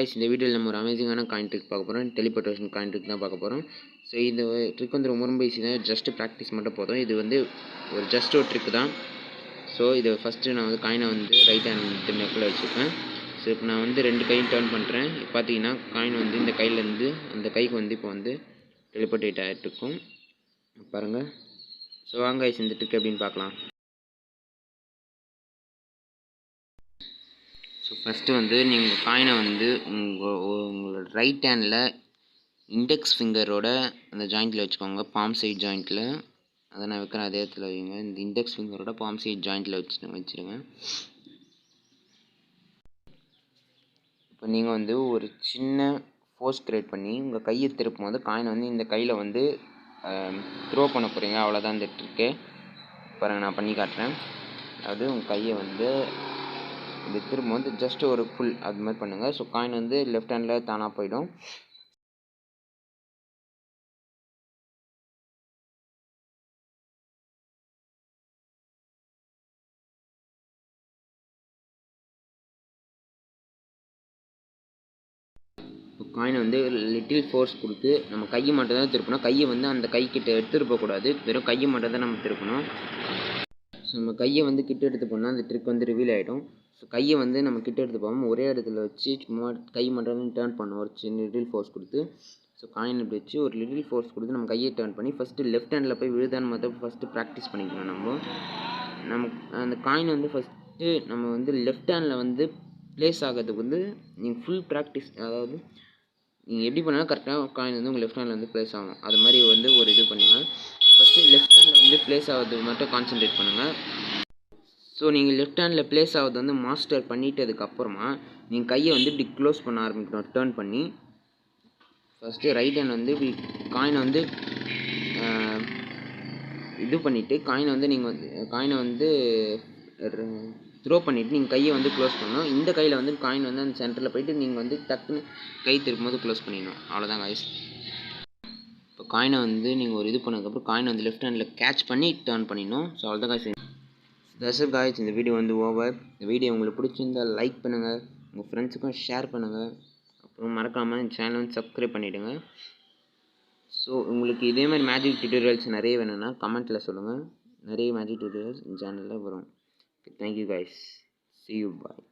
guys, இந்த வீடியோவில் நம்ம ஒரு அமேசிங்கான காயின் ட்ரிக் பார்க்க போகிறோம். டெலிபோர்டேஷன் காயின் ட்ரிக் தான் பார்க்க போகிறோம். ஸோ இந்த ட்ரிக் வந்து ரொம்ப ஈஸி தான். ஜஸ்ட் ப்ராக்டிஸ் மட்டும் போதும். இது வந்து ஒரு ட்ரிக் தான். ஸோ இது ஃபஸ்ட்டு நான் வந்து காயினை வந்து ரைட் ஹேண்ட் நெக்கில் வச்சுருப்பேன். ஸோ இப்போ நான் வந்து 2 கையும் டர்ன் பண்ணுறேன். இப்போ பார்த்தீங்கன்னா காயின் வந்து இந்த கையிலேருந்து அந்த கைக்கு வந்து இப்போ வந்து டெலிபோர்டேட் ஆகிட்டு இருக்கும் பாருங்கள். ஸோ வாங்க guys, இந்த ட்ரிக் எப்படின்னு பார்க்கலாம். ஸோ ஃபஸ்ட்டு வந்து நீங்கள் காயினை வந்து உங்களோட ரைட் ஹேண்டில் இண்டெக்ஸ் ஃபிங்கரோட அந்த ஜாயிண்ட்டில் வச்சுக்கோங்க. பாம் சைட் ஜாயிண்ட்டில் அதை நான் வைக்கிறேன், அதே இடத்துல வைங்க. இந்த இண்டெக்ஸ் ஃபிங்கரோட பாம் சைட் ஜாயிண்ட்டில் வச்சுருங்க. இப்போ நீங்கள் வந்து ஒரு சின்ன ஃபோர்ஸ் க்ரியேட் பண்ணி உங்கள் கையை திருப்பும் போது காயினை வந்து இந்த கையில் வந்து த்ரோ பண்ண போகிறீங்க. அவ்வளோதான் இந்த ட்ரிக்கு. பாருங்கள், நான் பண்ணி காட்டுறேன். அதாவது உங்கள் கையை வந்து இது திரும்ப வந்து ஜஸ்ட் ஒரு ஃபுல் அது மாதிரி பண்ணுங்கள். ஸோ காயின் வந்து லெஃப்ட் ஹேண்டில் தானாக போயிடும். இப்போ காயினை வந்து லிட்டில் ஃபோர்ஸ் கொடுத்து நம்ம கையை மட்டும் தான் திருப்பணும். கையை வந்து அந்த கைக்கிட்ட எடுத்துகிட்டு போகக்கூடாது. வெறும் கையை மட்டும் தான் நம்ம திருப்பணும். ஸோ நம்ம கையை வந்து கிட்ட எடுத்து போனால் அந்த ட்ரிக் வந்து ரிவீல் ஆகிடும். ஸோ கையை வந்து நம்ம கிட்ட எடுத்து போகாமல் ஒரே இடத்துல வச்சு சும்மா கை மட்டும் டேர்ன் பண்ணணும். ஒரு சின்ன லிட்டில் ஃபோர்ஸ் கொடுத்து ஸோ காயின் இப்படி வச்சு ஒரு லிட்டில் ஃபோர்ஸ் கொடுத்து நம்ம கையை டேர்ன் பண்ணி ஃபஸ்ட்டு லெஃப்ட் ஹேண்டில் போய் விழுதான்னு மட்டும் ஃபஸ்ட்டு ப்ராக்டிஸ் பண்ணிக்கணும். நம்ம அந்த காயின் வந்து ஃபஸ்ட்டு நம்ம வந்து லெஃப்ட் ஹேண்டில் வந்து ப்ளேஸ் ஆகிறதுக்கு வந்து நீங்கள் ஃபுல் ப்ராக்டிஸ், அதாவது நீங்கள் எப்படி பண்ணாலும் கரெக்டாக காயின் வந்து உங்கள் லெஃப்ட் ஹேண்டில் வந்து ப்ளேஸ் ஆகணும். அது மாதிரி வந்து ஒரு இது பண்ணுங்கள். ஃபஸ்ட்டு லெஃப்ட் ஹேண்டில் வந்து ப்ளேஸ் ஆகிறதுக்கு மட்டும் கான்சன்ட்ரேட் பண்ணுங்கள். ஸோ நீங்கள் லெஃப்ட் ஹேண்டில் ப்ளேஸ் ஆகிறது வந்து மாஸ்டர் பண்ணிட்டதுக்கப்புறமா நீங்கள் கையை வந்து இப்படி க்ளோஸ் பண்ண ஆரம்பிக்கணும். டேர்ன் பண்ணி ஃபஸ்ட்டு ரைட் ஹேண்ட் வந்து இப்படி காயினை வந்து இது பண்ணிவிட்டு காயினை வந்து த்ரோ பண்ணிவிட்டு நீங்கள் கையை வந்து க்ளோஸ் பண்ணணும். இந்த கையில் வந்து காயின் வந்து அந்த சென்டரில் போய்ட்டு நீங்கள் வந்து டக்குன்னு கை திருப்பும் போது க்ளோஸ் பண்ணிடணும். அவ்வளோதான் காய்ஸ். இப்போ காயினை வந்து நீங்கள் ஒரு இது பண்ணதுக்கப்புறம் காயினை வந்து லெஃப்ட் ஹேண்டில் கேட்ச் பண்ணி டர்ன் பண்ணிடணும். ஸோ அவ்வளோதான் காய்ஸ். That's it guys. இந்த வீடியோ வந்து ஓவர். இந்த வீடியோ உங்களுக்கு பிடிச்சிருந்தால் லைக் பண்ணுங்கள், உங்கள் ஃப்ரெண்ட்ஸுக்கும் ஷேர் பண்ணுங்கள், அப்புறம் மறக்காமல் இந்த சேனல் வந்து சப்ஸ்கிரைப் பண்ணிவிடுங்க. ஸோ உங்களுக்கு இதே மாதிரி மேஜிக் டியூட்டோரியல்ஸ் நிறைய வேணும்னா கமெண்ட்டில் சொல்லுங்கள். நிறைய மேஜிக் டியூட்டோரியல்ஸ் இந்த சேனலில் வரும். Thank you guys. See you. Bye.